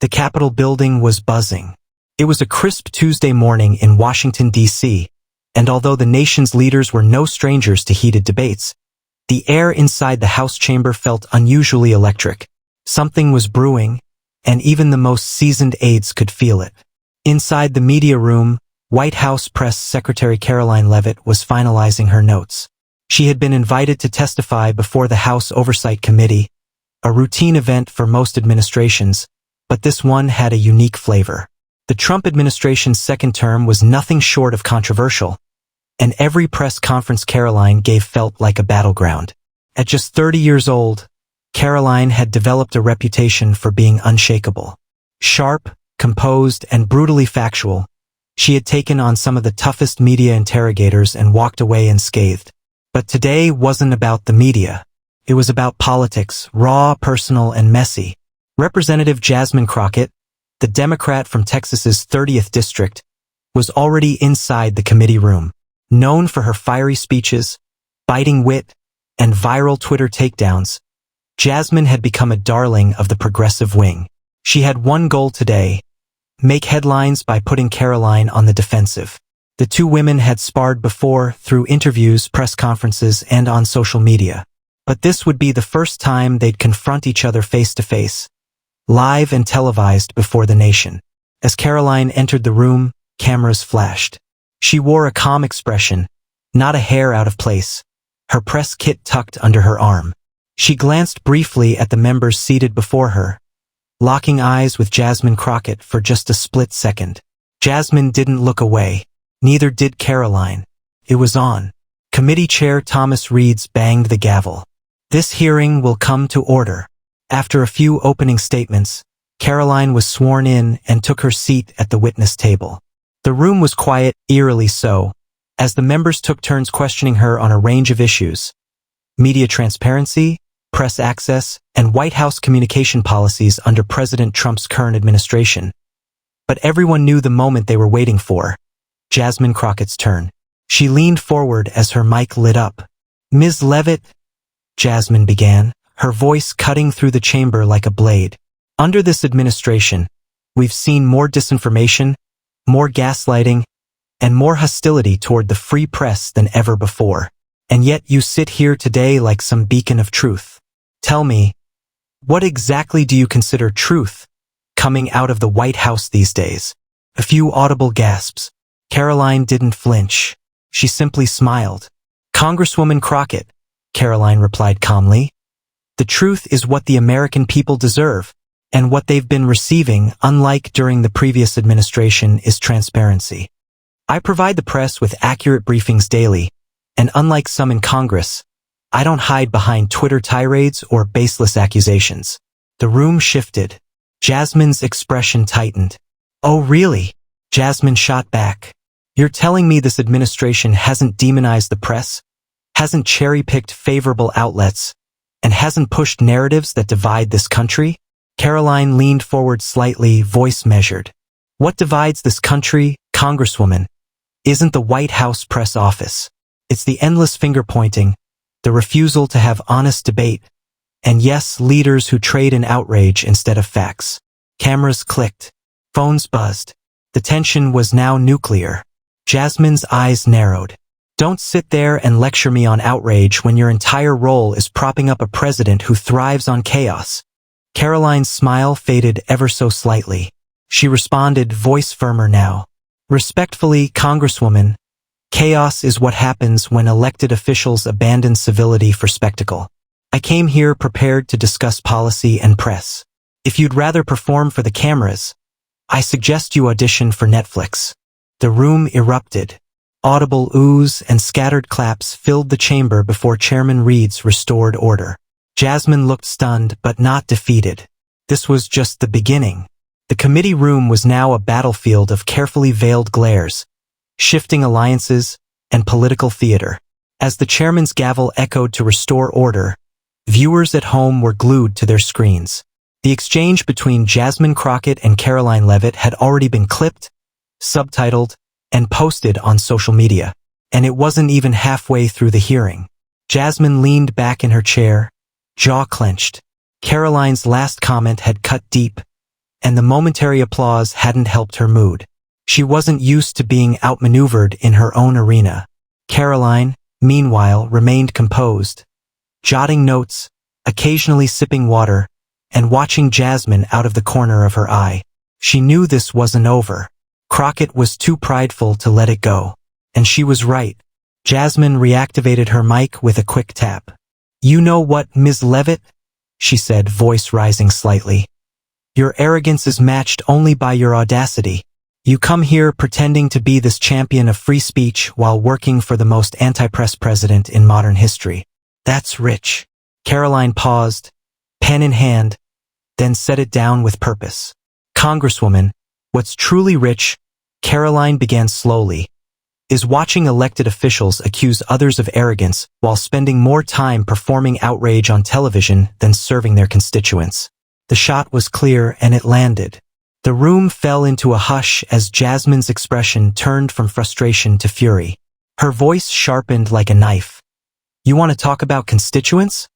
The Capitol building was buzzing. It was a crisp Tuesday morning in Washington, D.C., and although the nation's leaders were no strangers to heated debates, the air inside the House chamber felt unusually electric. Something was brewing, and even the most seasoned aides could feel it. Inside the media room, White House Press Secretary Karoline Leavitt was finalizing her notes. She had been invited to testify before the House Oversight Committee, a routine event for most administrations, but this one had a unique flavor. The Trump administration's second term was nothing short of controversial, and every press conference Karoline gave felt like a battleground. At just 30 years old, Karoline had developed a reputation for being unshakable. Sharp, composed, and brutally factual, she had taken on some of the toughest media interrogators and walked away unscathed. But today wasn't about the media. It was about politics, raw, personal, and messy. Representative Jasmine Crockett, the Democrat from Texas's 30th district, was already inside the committee room. Known for her fiery speeches, biting wit, and viral Twitter takedowns, Jasmine had become a darling of the progressive wing. She had one goal today: make headlines by putting Karoline on the defensive. The two women had sparred before through interviews, press conferences, and on social media. But this would be the first time they'd confront each other face to face, live and televised before the nation. As Karoline entered the room, cameras flashed. She wore a calm expression, not a hair out of place, her press kit tucked under her arm. She glanced briefly at the members seated before her, locking eyes with Jasmine Crockett for just a split second. Jasmine didn't look away. Neither did Karoline. It was on. Committee Chair Thomas Reeds banged the gavel. This hearing will come to order. After a few opening statements, Karoline was sworn in and took her seat at the witness table. The room was quiet, eerily so, as the members took turns questioning her on a range of issues: media transparency, press access, and White House communication policies under President Trump's current administration. But everyone knew the moment they were waiting for: Jasmine Crockett's turn. She leaned forward as her mic lit up. "Ms. Leavitt," Jasmine began, her voice cutting through the chamber like a blade. "Under this administration, we've seen more disinformation, more gaslighting, and more hostility toward the free press than ever before. And yet you sit here today like some beacon of truth. Tell me, what exactly do you consider truth coming out of the White House these days?" A few audible gasps. Karoline didn't flinch. She simply smiled. "Congresswoman Crockett," Karoline replied calmly, "the truth is what the American people deserve, and what they've been receiving, unlike during the previous administration, is transparency. I provide the press with accurate briefings daily, and unlike some in Congress, I don't hide behind Twitter tirades or baseless accusations." The room shifted. Jasmine's expression tightened. "Oh, really?" Jasmine shot back. "You're telling me this administration hasn't demonized the press, hasn't cherry-picked favorable outlets, and hasn't pushed narratives that divide this country?" Karoline leaned forward slightly, voice measured. "What divides this country, Congresswoman, isn't the White House press office. It's the endless finger-pointing, the refusal to have honest debate, and yes, leaders who trade in outrage instead of facts." Cameras clicked. Phones buzzed. The tension was now nuclear. Jasmine's eyes narrowed. "Don't sit there and lecture me on outrage when your entire role is propping up a president who thrives on chaos." Karoline's smile faded ever so slightly. She responded, voice firmer now. "Respectfully, Congresswoman, chaos is what happens when elected officials abandon civility for spectacle. I came here prepared to discuss policy and press. If you'd rather perform for the cameras, I suggest you audition for Netflix." The room erupted. Audible oohs and scattered claps filled the chamber before Chairman Reeds restored order. Jasmine looked stunned but not defeated. This was just the beginning. The committee room was now a battlefield of carefully veiled glares, shifting alliances, and political theater. As the chairman's gavel echoed to restore order, viewers at home were glued to their screens. The exchange between Jasmine Crockett and Karoline Leavitt had already been clipped, subtitled, and posted on social media. And it wasn't even halfway through the hearing. Jasmine leaned back in her chair, jaw clenched. Karoline's last comment had cut deep, and the momentary applause hadn't helped her mood. She wasn't used to being outmaneuvered in her own arena. Karoline, meanwhile, remained composed, jotting notes, occasionally sipping water, and watching Jasmine out of the corner of her eye. She knew this wasn't over. Crockett was too prideful to let it go. And she was right. Jasmine reactivated her mic with a quick tap. "You know what, Ms. Leavitt?" she said, voice rising slightly. "Your arrogance is matched only by your audacity. You come here pretending to be this champion of free speech while working for the most anti-press president in modern history. That's rich." Karoline paused, pen in hand, then set it down with purpose. "Congresswoman, what's truly rich," Karoline began slowly, "is watching elected officials accuse others of arrogance while spending more time performing outrage on television than serving their constituents." The shot was clear and it landed. The room fell into a hush as Jasmine's expression turned from frustration to fury. Her voice sharpened like a knife. "You want to talk about constituents?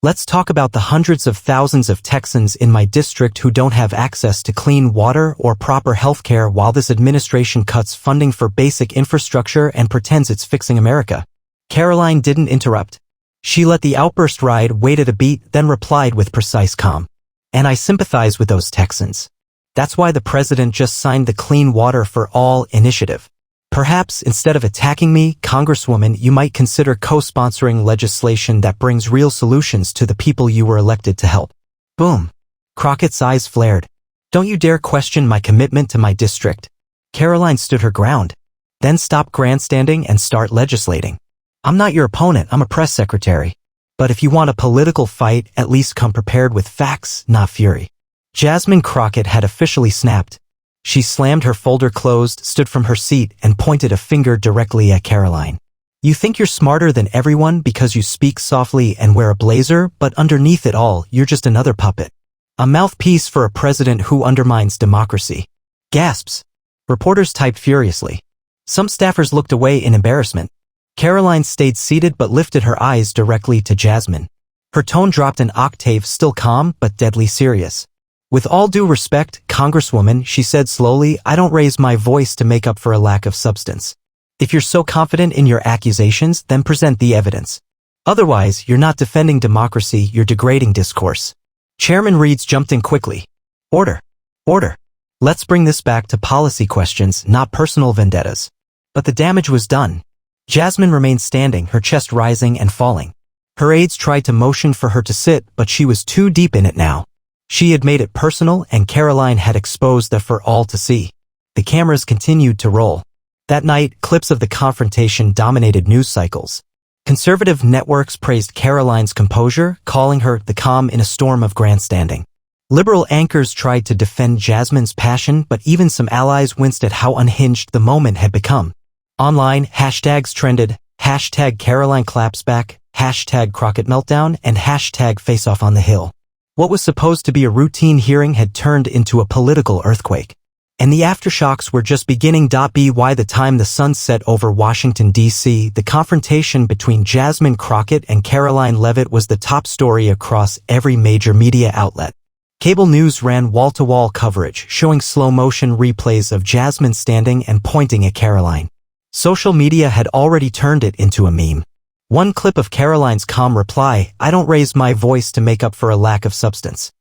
Let's talk about the hundreds of thousands of Texans in my district who don't have access to clean water or proper health care while this administration cuts funding for basic infrastructure and pretends it's fixing America." Karoline didn't interrupt. She let the outburst ride, waited a beat, then replied with precise calm. "And I sympathize with those Texans. That's why the president just signed the Clean Water for All initiative. Perhaps instead of attacking me, Congresswoman, you might consider co-sponsoring legislation that brings real solutions to the people you were elected to help." Boom. Crockett's eyes flared. "Don't you dare question my commitment to my district." Karoline stood her ground. "Then stop grandstanding and start legislating. I'm not your opponent, I'm a press secretary. But if you want a political fight, at least come prepared with facts, not fury." Jasmine Crockett had officially snapped. She slammed her folder closed, stood from her seat, and pointed a finger directly at Karoline. "You think you're smarter than everyone because you speak softly and wear a blazer, but underneath it all, you're just another puppet. A mouthpiece for a president who undermines democracy." Gasps. Reporters typed furiously. Some staffers looked away in embarrassment. Karoline stayed seated but lifted her eyes directly to Jasmine. Her tone dropped an octave, still calm but deadly serious. "With all due respect, Congresswoman," she said slowly, "I don't raise my voice to make up for a lack of substance. If you're so confident in your accusations, then present the evidence. Otherwise, you're not defending democracy, you're degrading discourse." Chairman Reeds jumped in quickly. "Order. Order. Let's bring this back to policy questions, not personal vendettas." But the damage was done. Jasmine remained standing, her chest rising and falling. Her aides tried to motion for her to sit, but she was too deep in it now. She had made it personal, and Karoline had exposed that for all to see. The cameras continued to roll. That night, clips of the confrontation dominated news cycles. Conservative networks praised Karoline's composure, calling her the calm in a storm of grandstanding. Liberal anchors tried to defend Jasmine's passion, but even some allies winced at how unhinged the moment had become. Online, hashtags trended, hashtag Karoline claps back, hashtag Crockett meltdown, and hashtag face off on the Hill. What was supposed to be a routine hearing had turned into a political earthquake. And the aftershocks were just beginning. By the time the sun set over Washington, D.C., the confrontation between Jasmine Crockett and Karoline Leavitt was the top story across every major media outlet. Cable news ran wall-to-wall coverage, showing slow-motion replays of Jasmine standing and pointing at Karoline. Social media had already turned it into a meme. One clip of Karoline's calm reply, "I don't raise my voice to make up for a lack of substance,"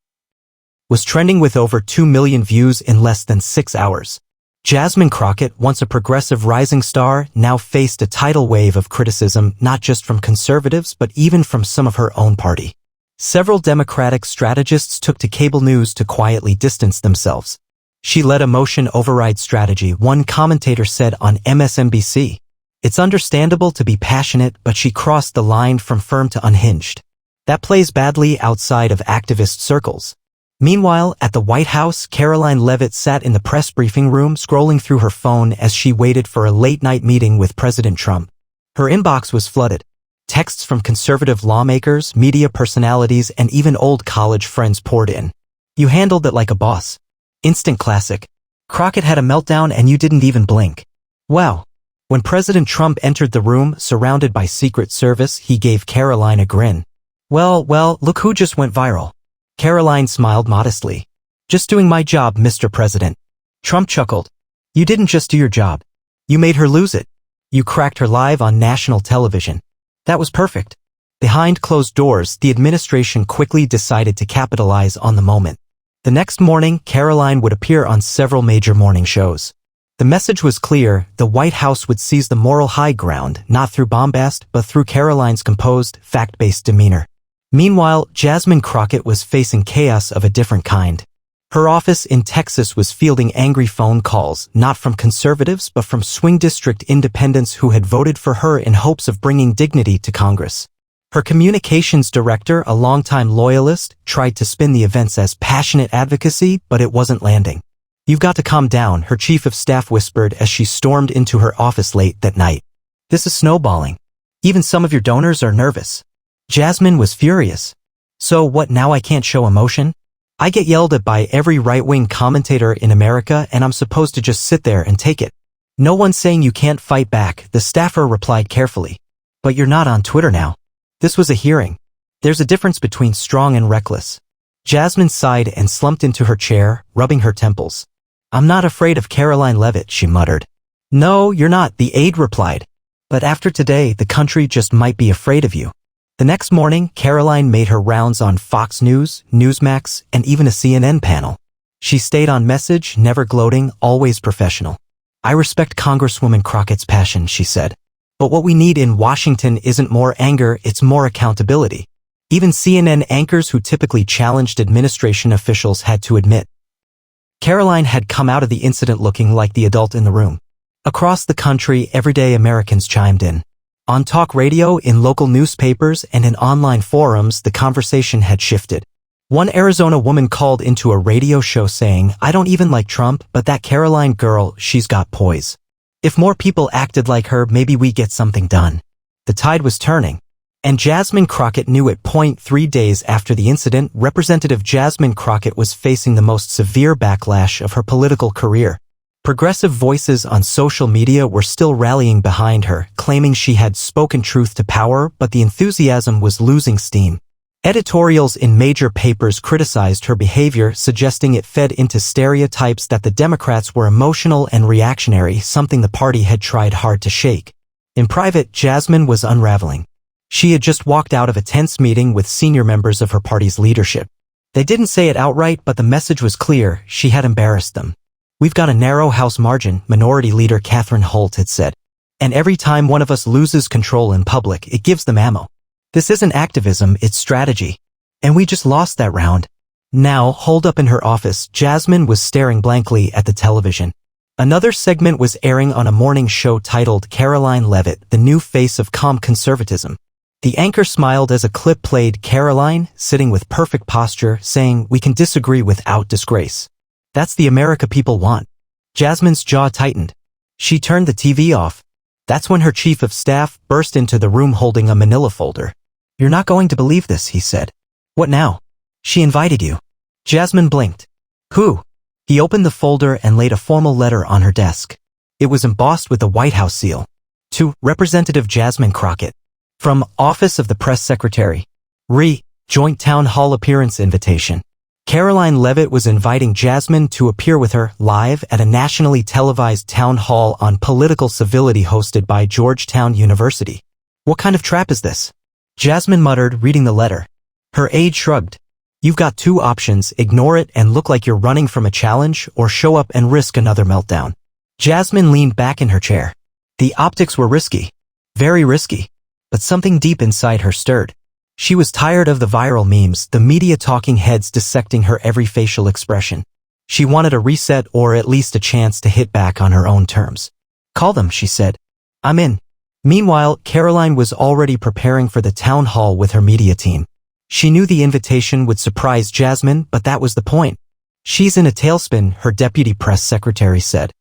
was trending with over 2 million views in less than 6 hours. Jasmine Crockett, once a progressive rising star, now faced a tidal wave of criticism not just from conservatives but even from some of her own party. Several Democratic strategists took to cable news to quietly distance themselves. "She let emotion override strategy," one commentator said on MSNBC. "It's understandable to be passionate, but she crossed the line from firm to unhinged. That plays badly outside of activist circles." Meanwhile, at the White House, Karoline Leavitt sat in the press briefing room scrolling through her phone as she waited for a late-night meeting with President Trump. Her inbox was flooded. Texts from conservative lawmakers, media personalities, and even old college friends poured in. "You handled it like a boss. Instant classic. Crockett had a meltdown and you didn't even blink. Wow." When President Trump entered the room, surrounded by Secret Service, he gave Karoline a grin. Well, look who just went viral." Karoline smiled modestly. Just doing my job, Mr. President. Trump chuckled. You didn't just do your job. You made her lose it. You cracked her live on national television. That was perfect. Behind closed doors, the administration quickly decided to capitalize on the moment. The next morning, Karoline would appear on several major morning shows. The message was clear: the White House would seize the moral high ground, not through bombast, but through Karoline's composed, fact-based demeanor. Meanwhile, Jasmine Crockett was facing chaos of a different kind. Her office in Texas was fielding angry phone calls, not from conservatives but from swing district independents who had voted for her in hopes of bringing dignity to Congress. Her communications director, a longtime loyalist, tried to spin the events as passionate advocacy, but it wasn't landing. You've got to calm down, her chief of staff whispered as she stormed into her office late that night. This is snowballing. Even some of your donors are nervous. Jasmine was furious. So what, now I can't show emotion? I get yelled at by every right-wing commentator in America and I'm supposed to just sit there and take it. No one's saying you can't fight back, the staffer replied carefully. But you're not on Twitter now. This was a hearing. There's a difference between strong and reckless. Jasmine sighed and slumped into her chair, rubbing her temples. I'm not afraid of Karoline Leavitt, she muttered. No, you're not, the aide replied. But after today, the country just might be afraid of you. The next morning, Karoline made her rounds on Fox News, Newsmax, and even a CNN panel. She stayed on message, never gloating, always professional. I respect Congresswoman Crockett's passion, she said. But what we need in Washington isn't more anger, it's more accountability. Even CNN anchors who typically challenged administration officials had to admit. Karoline had come out of the incident looking like the adult in the room. Across the country, everyday Americans chimed in. On talk radio, in local newspapers, and in online forums, the conversation had shifted. One Arizona woman called into a radio show saying, I don't even like Trump, but that Karoline girl, she's got poise. If more people acted like her, maybe we get something done. The tide was turning. And Jasmine Crockett knew it. 3 days after the incident, Representative Jasmine Crockett was facing the most severe backlash of her political career. Progressive voices on social media were still rallying behind her, claiming she had spoken truth to power, but the enthusiasm was losing steam. Editorials in major papers criticized her behavior, suggesting it fed into stereotypes that the Democrats were emotional and reactionary, something the party had tried hard to shake. In private, Jasmine was unraveling. She had just walked out of a tense meeting with senior members of her party's leadership. They didn't say it outright, but the message was clear: she had embarrassed them. We've got a narrow House margin, Minority Leader Catherine Holt had said. And every time one of us loses control in public, it gives them ammo. This isn't activism, it's strategy. And we just lost that round. Now, holed up in her office, Jasmine was staring blankly at the television. Another segment was airing on a morning show titled Karoline Leavitt, the new face of calm conservatism. The anchor smiled as a clip played Karoline, sitting with perfect posture, saying, we can disagree without disgrace. That's the America people want. Jasmine's jaw tightened. She turned the TV off. That's when her chief of staff burst into the room holding a manila folder. You're not going to believe this, he said. What now? She invited you. Jasmine blinked. Who? He opened the folder and laid a formal letter on her desk. It was embossed with the White House seal. To Representative Jasmine Crockett. From Office of the Press Secretary. Joint Town Hall Appearance Invitation. Karoline Leavitt was inviting Jasmine to appear with her live at a nationally televised town hall on political civility hosted by Georgetown University. What kind of trap is this? Jasmine muttered, reading the letter. Her aide shrugged. You've got two options: ignore it and look like you're running from a challenge, or show up and risk another meltdown. Jasmine leaned back in her chair. The optics were risky. Very risky. But something deep inside her stirred. She was tired of the viral memes, the media talking heads dissecting her every facial expression. She wanted a reset, or at least a chance to hit back on her own terms. Call them, she said. I'm in. Meanwhile, Karoline was already preparing for the town hall with her media team. She knew the invitation would surprise Jasmine, but that was the point. She's in a tailspin, her deputy press secretary said.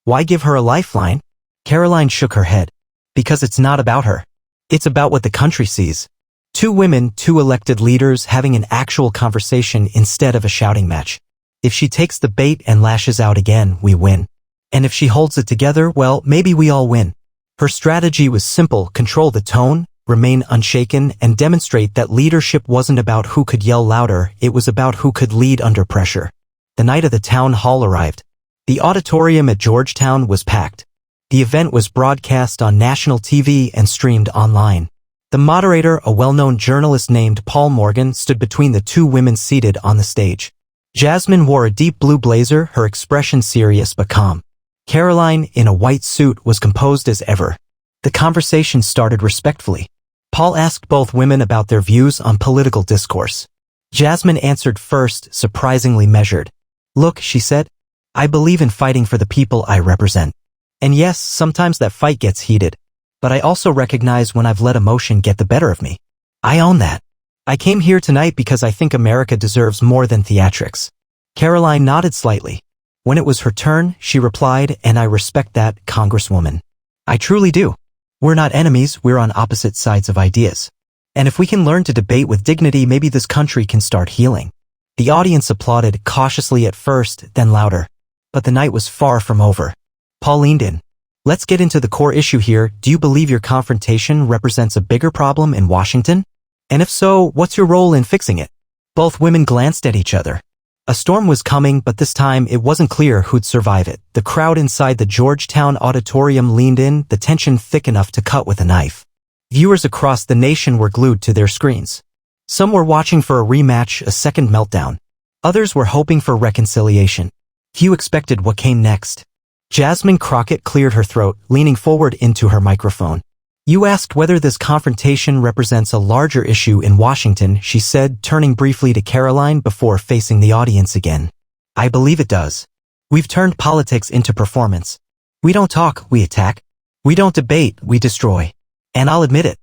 Why give her a lifeline? Karoline shook her head. Because it's not about her. It's about what the country sees. Two women, two elected leaders having an actual conversation instead of a shouting match. If she takes the bait and lashes out again, we win. And if she holds it together, well, maybe we all win. Her strategy was simple: control the tone, remain unshaken, and demonstrate that leadership wasn't about who could yell louder, it was about who could lead under pressure. The night of the town hall arrived. The auditorium at Georgetown was packed. The event was broadcast on national TV and streamed online. The moderator, a well-known journalist named Paul Morgan, stood between the two women seated on the stage. Jasmine wore a deep blue blazer, her expression serious but calm. Karoline, in a white suit, was composed as ever. The conversation started respectfully. Paul asked both women about their views on political discourse. Jasmine answered first, surprisingly measured. "Look," she said, "I believe in fighting for the people I represent. And yes, sometimes that fight gets heated. But I also recognize when I've let emotion get the better of me. I own that. I came here tonight because I think America deserves more than theatrics." Karoline nodded slightly. When it was her turn, she replied, "And I respect that, Congresswoman. I truly do. We're not enemies, we're on opposite sides of ideas. And if we can learn to debate with dignity, maybe this country can start healing." The audience applauded, cautiously at first, then louder. But the night was far from over. Paul leaned in. "Let's get into the core issue here. Do you believe your confrontation represents a bigger problem in Washington? And if so, what's your role in fixing it?" Both women glanced at each other. A storm was coming, but this time it wasn't clear who'd survive it. The crowd inside the Georgetown auditorium leaned in, the tension thick enough to cut with a knife. Viewers across the nation were glued to their screens. Some were watching for a rematch, a second meltdown. Others were hoping for reconciliation. Few expected what came next. Jasmine Crockett cleared her throat, leaning forward into her microphone. "You asked whether this confrontation represents a larger issue in Washington," she said, turning briefly to Karoline before facing the audience again. "I believe it does. We've turned politics into performance. We don't talk, we attack. We don't debate, we destroy. And I'll admit it.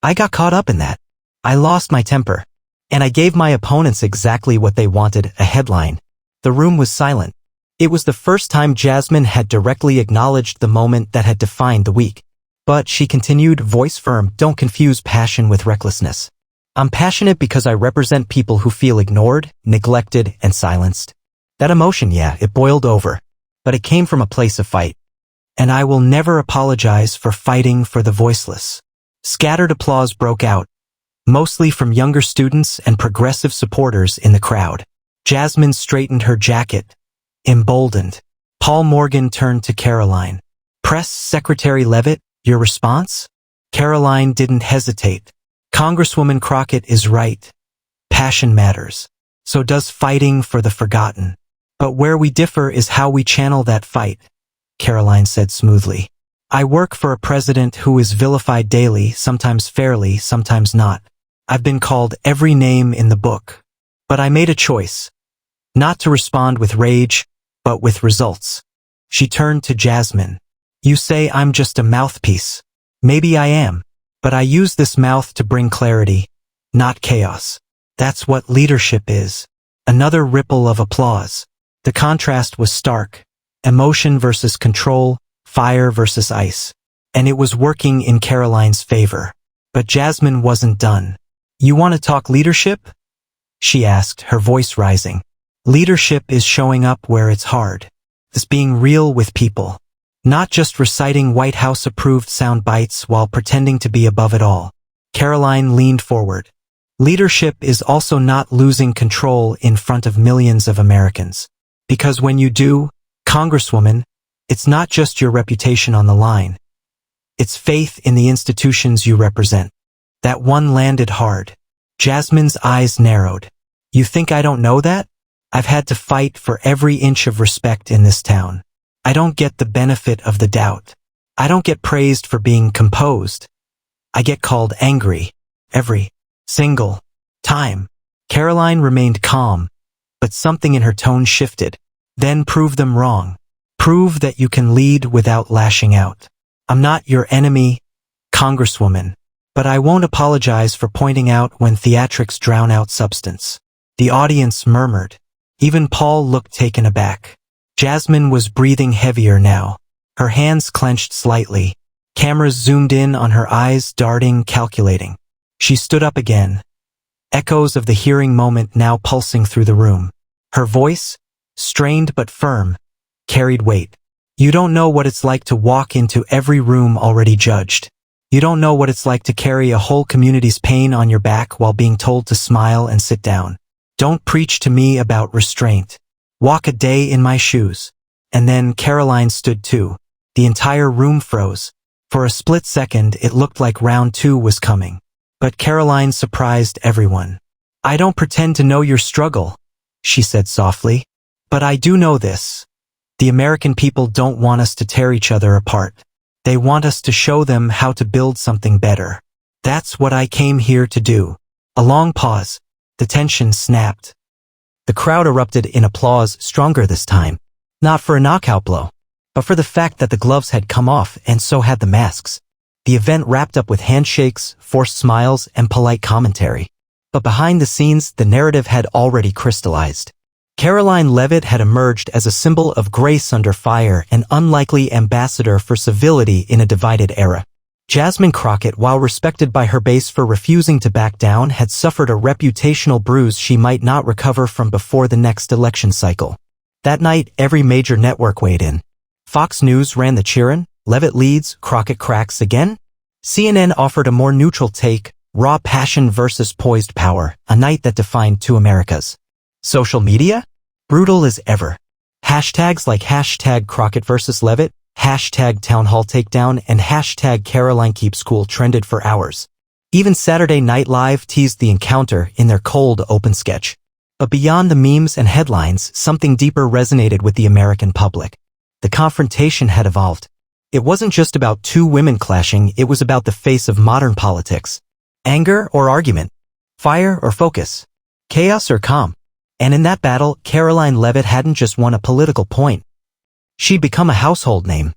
I got caught up in that. I lost my temper. And I gave my opponents exactly what they wanted, a headline." The room was silent. It was the first time Jasmine had directly acknowledged the moment that had defined the week. But she continued, voice firm, "Don't confuse passion with recklessness. I'm passionate because I represent people who feel ignored, neglected, and silenced. That emotion, yeah, it boiled over. But it came from a place of fight. And I will never apologize for fighting for the voiceless." Scattered applause broke out, mostly from younger students and progressive supporters in the crowd. Jasmine straightened her jacket, emboldened. Paul Morgan turned to Karoline. "Press Secretary Leavitt, your response?" Karoline didn't hesitate. "Congresswoman Crockett is right. Passion matters. So does fighting for the forgotten. But where we differ is how we channel that fight," Karoline said smoothly. "I work for a president who is vilified daily, sometimes fairly, sometimes not. I've been called every name in the book. But I made a choice. Not to respond with rage, but with results." She turned to Jasmine. "You say I'm just a mouthpiece. Maybe I am. But I use this mouth to bring clarity, not chaos. That's what leadership is." Another ripple of applause. The contrast was stark. Emotion versus control, fire versus ice. And it was working in Karoline's favor. But Jasmine wasn't done. "You want to talk leadership?" she asked, her voice rising. "Leadership is showing up where it's hard. It's being real with people. Not just reciting White House-approved sound bites while pretending to be above it all." Karoline leaned forward. "Leadership is also not losing control in front of millions of Americans. Because when you do, Congresswoman, it's not just your reputation on the line. It's faith in the institutions you represent." That one landed hard. Jasmine's eyes narrowed. "You think I don't know that? I've had to fight for every inch of respect in this town. I don't get the benefit of the doubt. I don't get praised for being composed. I get called angry. Every single time." Karoline remained calm, but something in her tone shifted. "Then prove them wrong. Prove that you can lead without lashing out. I'm not your enemy, Congresswoman, but I won't apologize for pointing out when theatrics drown out substance." The audience murmured. Even Paul looked taken aback. Jasmine was breathing heavier now. Her hands clenched slightly. Cameras zoomed in on her eyes, darting, calculating. She stood up again. Echoes of the hearing moment now pulsing through the room. Her voice, strained but firm, carried weight. "You don't know what it's like to walk into every room already judged. You don't know what it's like to carry a whole community's pain on your back while being told to smile and sit down. Don't preach to me about restraint. Walk a day in my shoes. And then Karoline stood too. The entire room froze. For a split second, it looked like round 2 was coming. But Karoline surprised everyone. I don't pretend to know your struggle, she said softly. But I do know this. The American people don't want us to tear each other apart. They want us to show them how to build something better. That's what I came here to do. A long pause. The tension snapped. The crowd erupted in applause, stronger this time. Not for a knockout blow, but for the fact that the gloves had come off and so had the masks. The event wrapped up with handshakes, forced smiles, and polite commentary. But behind the scenes, the narrative had already crystallized. Karoline Leavitt had emerged as a symbol of grace under fire, an unlikely ambassador for civility in a divided era. Jasmine Crockett, while respected by her base for refusing to back down, had suffered a reputational bruise she might not recover from before the next election cycle. That night, every major network weighed in. Fox News ran the cheerin', Leavitt leads, Crockett cracks again. CNN offered a more neutral take, raw passion versus poised power, a night that defined two Americas. Social media? Brutal as ever. Hashtags like hashtag Crockett versus Leavitt, hashtag Town Hall Takedown, and hashtag Karoline Keeps Cool trended for hours. Even Saturday Night Live teased the encounter in their cold open sketch. But beyond the memes and headlines, something deeper resonated with the American public. The confrontation had evolved. It wasn't just about two women clashing, it was about the face of modern politics. Anger or argument? Fire or focus? Chaos or calm? And in that battle, Karoline Leavitt hadn't just won a political point. She'd become a household name.